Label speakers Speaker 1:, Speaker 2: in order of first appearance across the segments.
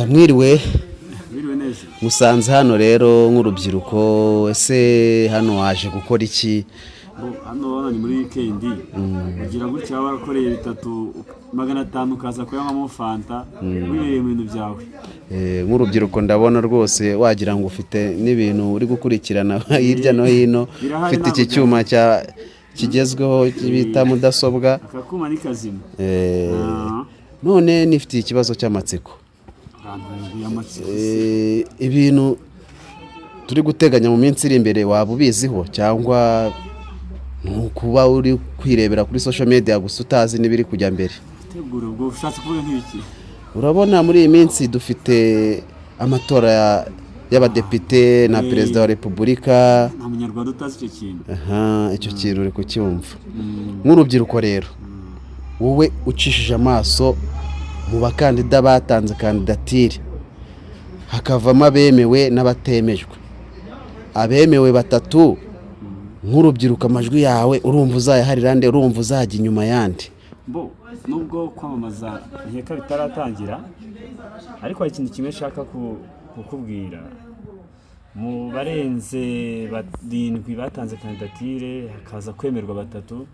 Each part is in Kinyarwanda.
Speaker 1: Mwiriwe
Speaker 2: Biriwe neza.
Speaker 1: musanze hano rero nk'urubyiruko, ese hano waje gukora iki?
Speaker 2: Hano ni muri weekend. Ugira gutya waba warakoreye 3,500 ukaza kuyanywa fanta, wibereye mu bintu byawe.
Speaker 1: Nk'urubyiruko ndabona rwose wagira ngo ufite n'ibintu uri gukurikirana hirya no hino, ufite iki cyuma kigezweho bita mudasobwa.
Speaker 2: Akakuma ni kazima.
Speaker 1: None nifitiye ikibazo cy'amatsiko. Ibintu turi guteganya mu minsi iri imbere waba ubiziho, cyangwa kuba uri kwirebera kuri social media gusa utazi n'ibiri kujya mbere?
Speaker 2: Tegura ubwo ushatse kuvuga nk'iki?
Speaker 1: Urabona muri iyi minsi dufite amatora y'abadepite na perezida wa repubulika.
Speaker 2: Nta munyarwanda utazi icyo kintu.
Speaker 1: Icyo kintu uri kucyumva. Nk'urubyiruko rero, wowe ucishije amaso mu bakandida batanze kandidatire, hakavamo abemewe n'abatemejwe. Abemewe 3, nk'urubyiruko amajwi yawe urumva uzayaharira nde? Urumva uzajya inyuma yandi?
Speaker 2: Nubwo kwamamaza nkeka bitaratangira, ariko hari ikintu kimwe nshaka kukubwira. Mu barenze 7 batanze kandidatire hakaza kwemerwa 3,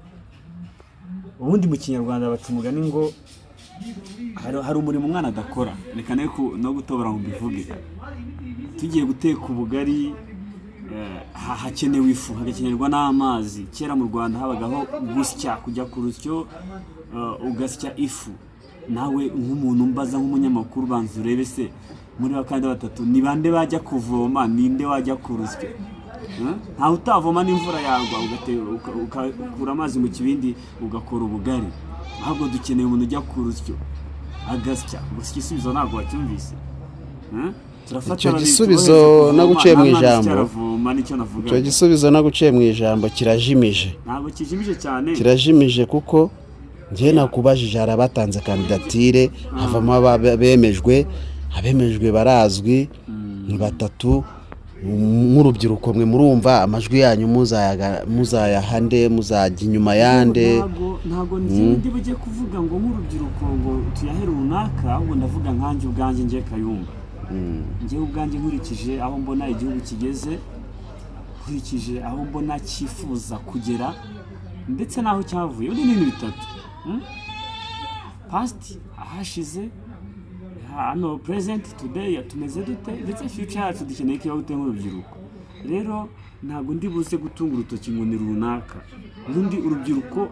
Speaker 2: ubundi mu kinyarwanda baca umugani ngo hari umurimo umwana adakora. Reka no gutobora ngo mbivuge. Tugiye guteka ubugari, hakenewe ifu, hagakenerwa n'amazi. Kera mu Rwanda habagaho gusya, kujya ku rusyo ugasya ifu. Nawe nk'umuntu mbaza nk'umunyamakuru, banza urebe se muri bakandi 3 ni bande bajya kuvoma, ninde wajya ku rusyo? Ntawe utavoma n'imvura yagwa ukakura amazi mu kibindi ugakora ubugari. Ahubwo dukeneye umuntu ujya ku rusyo agasya. Gusa igisubizo ntabwo wacyumvise.
Speaker 1: Icyo gisubizo naguciye mu ijambo. Icyo gisubizo naguciye mu ijambo kirajimije.
Speaker 2: Ntabwo kijimije cyane.
Speaker 1: Kirajimije kuko njye nakubajije hari abatanze kandidatire, havamo abemejwe. Abemejwe barazwi ni 3. Nk'urubyiruko mwe murumva amajwi yanyu muzayahande, muzajya inyuma yande?
Speaker 2: Ntabwo ndi bujye kuvuga ngo nk'urubyiruko ngo tuyahere runaka, ahubwo ndavuga nkanjye ubwanjye ngiye Kayumba. Njye ubwanjye nkurikije aho mbona igihugu kigeze, nkurikije aho mbona cyifuza kugera, ndetse n'aho cyavuye. Uri n'ibintu 3. Past, ahashize, hano present, today tumeze dute, ndetse future yacu dukeneye ko gute nk'urubyiruko. Rero ntabwo ndi buze gutunga urutoki ngo ni runaka. Ubundi urubyiruko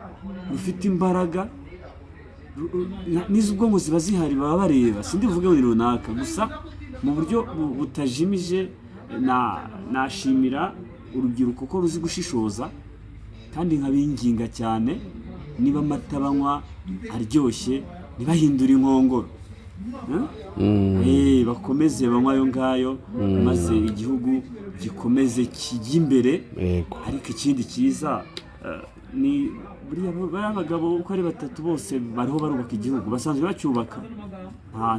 Speaker 2: rufite imbaraga n'izubwonko ziba zihari, baba bareba. Sindi vuge ngo ni runaka, gusa mu buryo butajimije nashimira urubyiruko ko ruzi gushishoza, kandi nkabinginga cyane niba amata banywa aryoshye ntibahindure inkongoro. Bakomeze banywa ayo ngayo, maze igihugu gikomeze kijya imbere. Ariko ikindi cyiza ni buriya abagabo uko ari 3 bose bariho barubaka igihugu, basanzwe bacyubaka.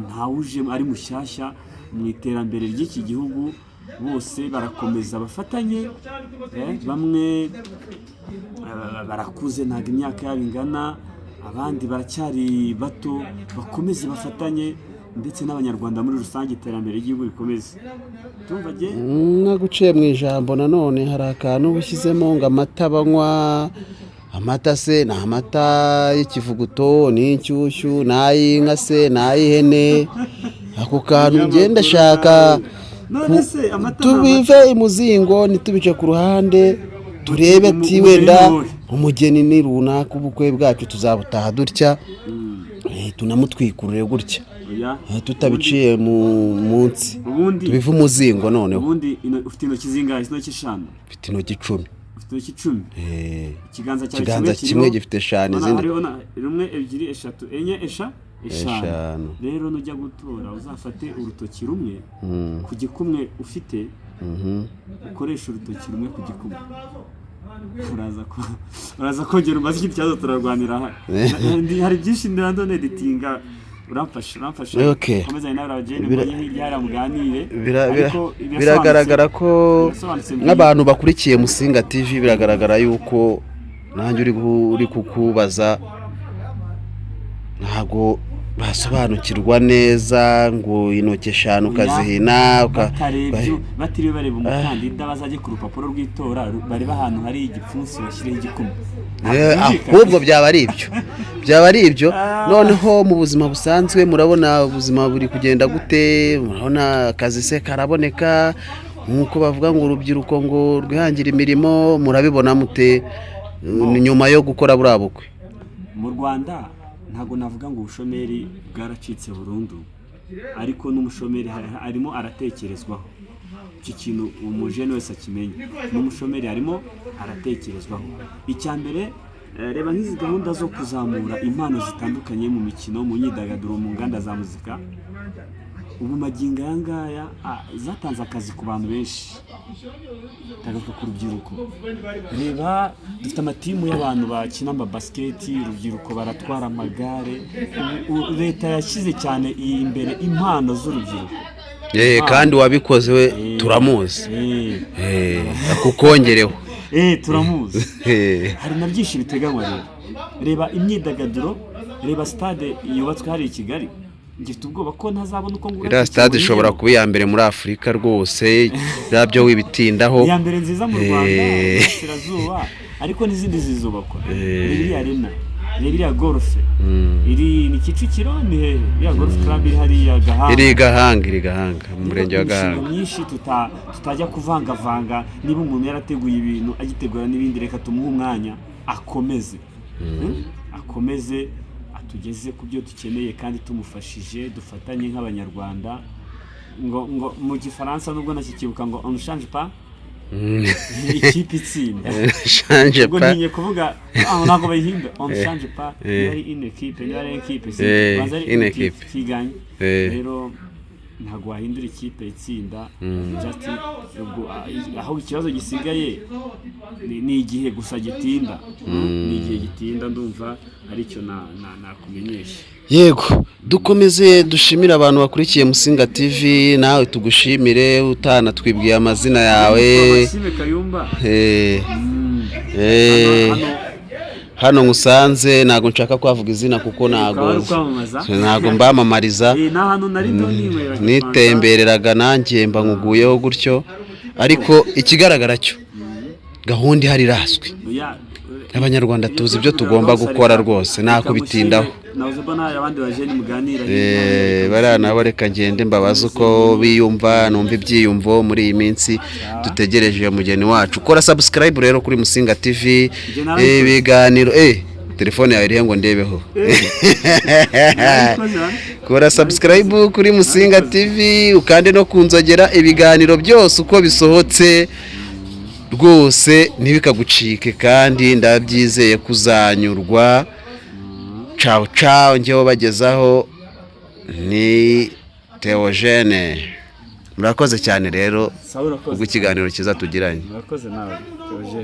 Speaker 2: Nta uje ari mushyashya mu iterambere ry'iki gihugu. Bose barakomeza bafatanye. Bamwe barakuze, ntabwo imyaka yabo ingana, abandi baracyari bato. Bakomeze bafatanye, ndetse n'abanyarwanda muri rusange iterambere ry'igihugu rikomeze.
Speaker 1: Naguciye mu ijambo. Nanone hari akantu ushyizemo ngo amata banywa. Amata se ni amata y'ikivuguto, ni inshyushyu, ni ay'inka se, ni ay'ihene? Ako kantu ngenda shaka tubive imuzingo, ntitubice ku ruhande, turebe ati wenda umugeni ni runaka, ubukwe bwacu tuzabutaha dutya, tunamutwikurure gutya, tutabiciye munsi, tubive umuzingo. Noneho
Speaker 2: ubundi ufite intoki zingahe? Intoki 5?
Speaker 1: Mfite intoki 10.
Speaker 2: Ufite intoki 10?
Speaker 1: Ikiganza kimwe gifite 5, izindi
Speaker 2: 1, 2, 3, 4, 5. Rero nujya gutora uzafate urutoki rumwe ku gikumwe ufite, ukoresha urutoki rumwe ku gikumwe. Uraza kongera umaze ikindi kibazo turarwanira. Hari byinshi ndando editinga. Uramfasha. Komeza nawe abageni hirya muganire.
Speaker 1: Biragaragara ko n'abantu bakurikiye Musinga TV, biragaragara yuko nanjye uri kukubaza. Ntabwo basobanukirwa neza ngo intoki 5 ukazihina
Speaker 2: batiriwe bareba umukandida bazajye ku rupapuro rw'itora bareba ahantu hari igipfunsi bashyireho igikumwe.
Speaker 1: Ahubwo byaba ari ibyo noneho mu buzima busanzwe murabona ubuzima buri kugenda gute, murabona akazi se karaboneka nkuko bavuga ngo urubyiruko ngo rwihangira imirimo, murabibona mute nyuma yo gukora buriya bukwe?
Speaker 2: Mu Rwanda ntabwo navuga ngo ubushomeri bwaracitse burundu, ariko n'umushomeri arimo aratekerezwaho. Iki kintu umujene wese akimenya, n'umushomeri arimo aratekerezwaho. Icya mbere reba nk'izi gahunda zo kuzamura impano zitandukanye mu mikino, mu myidagaduro, mu nganda za muzika, ubu magingo aya ngaya zatanze akazi ku bantu benshi, tagaruka ku rubyiruko. Reba dufite amatimu y'abantu bakina basiketi, urubyiruko baratwara amagare. Leta yashyize cyane imbere impano z'urubyiruko,
Speaker 1: kandi wabikoze we turamuzi, akukongereho
Speaker 2: turamuzi. Hari na byinshi biteganywa rero. Reba imyidagaduro, reba stade yubatswe hari i Kigali, ngifite ubwoba ko ntazabona uko ngura.
Speaker 1: Iriya stade ishobora kuba iya mbere muri Afurika rwose, byo wibitindaho.
Speaker 2: Iya mbere nziza mu Rwanda, Sirazuba, ariko n'izindi zizubakwa. Iriya arena, iriya golf, iri ni Kicukiro, ni hehe? Iriya golf club iri hariya Gahanga.
Speaker 1: Iri Gahanga, mu murenge wa Gahanga.
Speaker 2: Nyinshi tutajya kuvangavanga. Niba umuntu yarateguye ibintu agitegura n'ibindi, reka tumuhe umwanya akomeze tugeze ku byo dukeneye kandi tumufashije, dufatanye nk'abanyarwanda. ngo mu gifaransa nubwo nakikibuka ngo on change pas ikipe itsinda, ubwo ntinye kuvuga ntabwo bayihinda on change pas, ari une équipe, ari équipe, banza ari une équipe kiganye. Rero ntabwo wahindura ikipe itsinda, just aho ikibazo gisigaye ni igihe gusa gitinda, ni igihe gitinda. Ndumva aricyo nakumenyesha.
Speaker 1: Yego, dukomeze dushimire abantu bakurikiye Musinga TV, nawe tugushimire utanatwibwiye amazina yawe.
Speaker 2: Kayumba.
Speaker 1: Hano ngusanze, ntago nshaka kwavuga izina kuko ntago mbamamariza, nitembereraga nanjye mba nguguyeho gutyo, ariko ikigaragara cyo gahunda ihari irazwi. Abanyarwanda tuzi ibyo tugomba gukora rwose, nako bitindaho. Bariya nabo reka ngende mbabaza uko biyumva, numva ibyiyumvo muri iyi minsi dutegereje umugeni wacu. Kora subscribe rero kuri Musinga TV, ibiganiro telefone yawe irihe ngo ndebeho. Kora subscribe kuri Musinga TV, ukande no kunzogera ibiganiro byose uko bisohotse rwose ntibikagucike, kandi ndabyizeye kuzanyurwa. Ciao njyewe bagezaho ni Theogene. Murakoze cyane rero ubwo ikiganiro kiza tugiranye.
Speaker 2: Murakoze nawe Theogene.